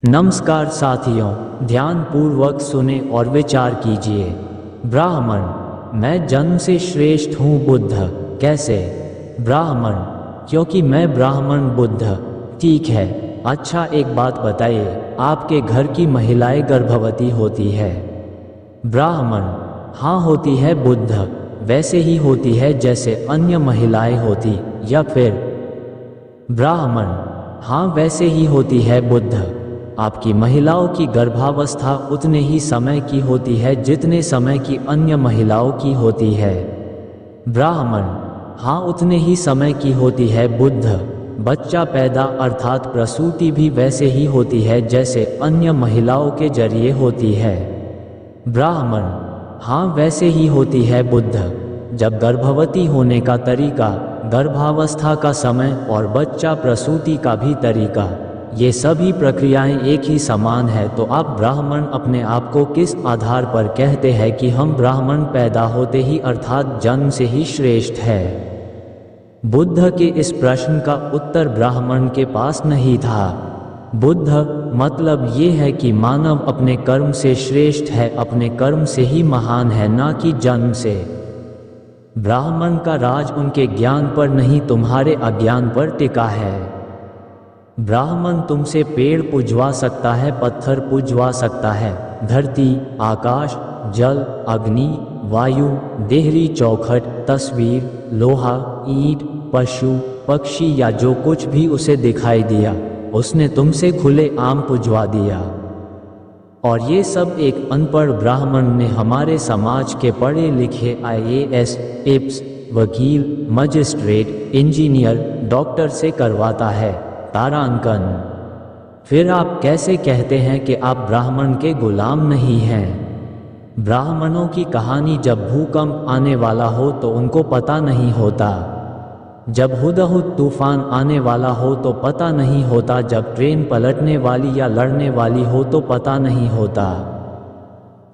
नमस्कार साथियों, ध्यान पूर्वक सुने और विचार कीजिए। ब्राह्मण, मैं जन्म से श्रेष्ठ हूँ बुद्ध। कैसे? ब्राह्मण, क्योंकि मैं ब्राह्मण बुद्ध। ठीक है, अच्छा एक बात बताइए, आपके घर की महिलाएं गर्भवती होती है? ब्राह्मण, हाँ होती है बुद्ध, वैसे ही होती है जैसे अन्य महिलाएं होती, या फिर? ब्राह्मण, हाँ वैसे ही होती है बुद्ध। आपकी महिलाओं की गर्भावस्था उतने ही समय की होती है जितने समय की अन्य महिलाओं की होती है। ब्राह्मण, हाँ उतने ही समय की होती है बुद्ध। बच्चा पैदा अर्थात प्रसूति भी वैसे ही होती है जैसे अन्य महिलाओं के जरिए होती है। ब्राह्मण, हाँ वैसे ही होती है बुद्ध। जब गर्भवती होने का तरीका, गर्भावस्था का समय और बच्चा प्रसूति का भी तरीका, ये सभी प्रक्रियाएं एक ही समान है, तो आप ब्राह्मण अपने आप को किस आधार पर कहते हैं कि हम ब्राह्मण पैदा होते ही अर्थात जन्म से ही श्रेष्ठ है? बुद्ध के इस प्रश्न का उत्तर ब्राह्मण के पास नहीं था। बुद्ध मतलब ये है कि मानव अपने कर्म से श्रेष्ठ है, अपने कर्म से ही महान है, ना कि जन्म से। ब्राह्मण का राज उनके ज्ञान पर नहीं, तुम्हारे अज्ञान पर टिका है। ब्राह्मण तुमसे पेड़ पुजवा सकता है, पत्थर पुजवा सकता है, धरती, आकाश, जल, अग्नि, वायु, देहरी चौखट, तस्वीर, लोहा, ईंट, पशु, पक्षी या जो कुछ भी उसे दिखाई दिया, उसने तुमसे खुले आम पुजवा दिया। और ये सब एक अनपढ़ ब्राह्मण ने हमारे समाज के पढ़े लिखे IAS, IPS, वकील, मजिस्ट्रेट, इंजीनियर, डॉक्टर से करवाता है। तारांकन, फिर आप कैसे कहते हैं कि आप ब्राह्मण के गुलाम नहीं हैं? ब्राह्मणों की कहानी, जब भूकंप आने वाला हो तो उनको पता नहीं होता, जब हुदहुद तूफान आने वाला हो तो पता नहीं होता, जब ट्रेन पलटने वाली या लड़ने वाली हो तो पता नहीं होता,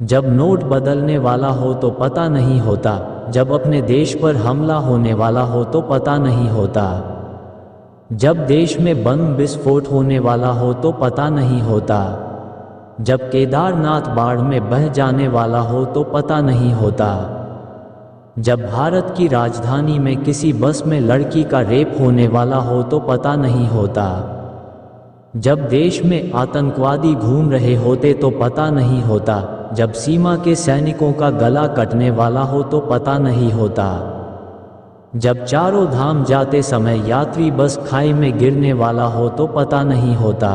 जब नोट बदलने वाला हो तो पता नहीं होता, जब अपने देश पर हमला होने वाला हो तो पता नहीं होता, जब देश में बम विस्फोट होने वाला हो तो पता नहीं होता, जब केदारनाथ बाढ़ में बह जाने वाला हो तो पता नहीं होता, जब भारत की राजधानी में किसी बस में लड़की का रेप होने वाला हो तो पता नहीं होता, जब देश में आतंकवादी घूम रहे होते तो पता नहीं होता, जब सीमा के सैनिकों का गला कटने वाला हो तो पता नहीं होता, जब चारों धाम जाते समय यात्री बस खाई में गिरने वाला हो तो पता नहीं होता,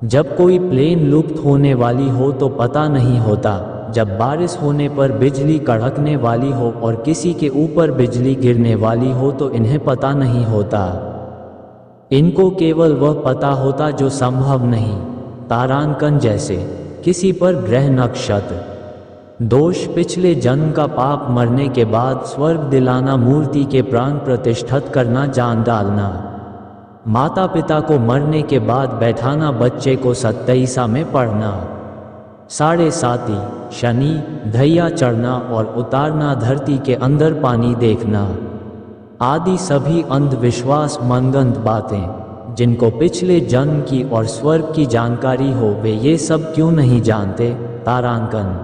जब कोई प्लेन लुप्त होने वाली हो तो पता नहीं होता, जब बारिश होने पर बिजली कड़कने वाली हो और किसी के ऊपर बिजली गिरने वाली हो तो इन्हें पता नहीं होता। इनको केवल वह पता होता जो संभव नहीं, तारांकन जैसे किसी पर ग्रह नक्षत्र दोष, पिछले जन्म का पाप, मरने के बाद स्वर्ग दिलाना, मूर्ति के प्राण प्रतिष्ठित करना, जान डालना, माता पिता को मरने के बाद बैठाना, बच्चे को सत्तईसा में पढ़ना, साढ़े साती, शनि, धैया चढ़ना और उतारना, धरती के अंदर पानी देखना आदि सभी अंधविश्वास, मनगंध बातें जिनको पिछले जन्म की और स्वर्ग की जानकारी हो, वे ये सब क्यों नहीं जानते? तारांकन,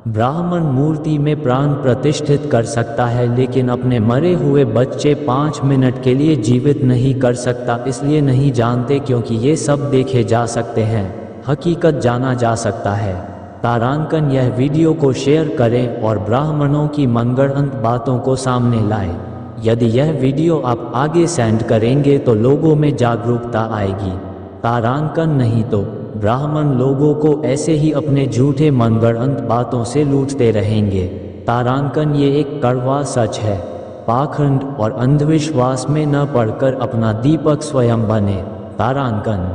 ब्राह्मण मूर्ति में प्राण प्रतिष्ठित कर सकता है लेकिन अपने मरे हुए बच्चे 5 मिनट के लिए जीवित नहीं कर सकता, इसलिए नहीं जानते क्योंकि ये सब देखे जा सकते हैं, हकीकत जाना जा सकता है। तारांकन, यह वीडियो को शेयर करें और ब्राह्मणों की मनगढ़ंत बातों को सामने लाएं। यदि यह वीडियो आप आगे सेंड करेंगे तो लोगों में जागरूकता आएगी। तारांकन, नहीं तो ब्राह्मण लोगों को ऐसे ही अपने झूठे मनगढ़ंत बातों से लूटते रहेंगे। तारांकन, ये एक कड़वा सच है। पाखंड और अंधविश्वास में न पड़कर अपना दीपक स्वयं बने। तारांकन।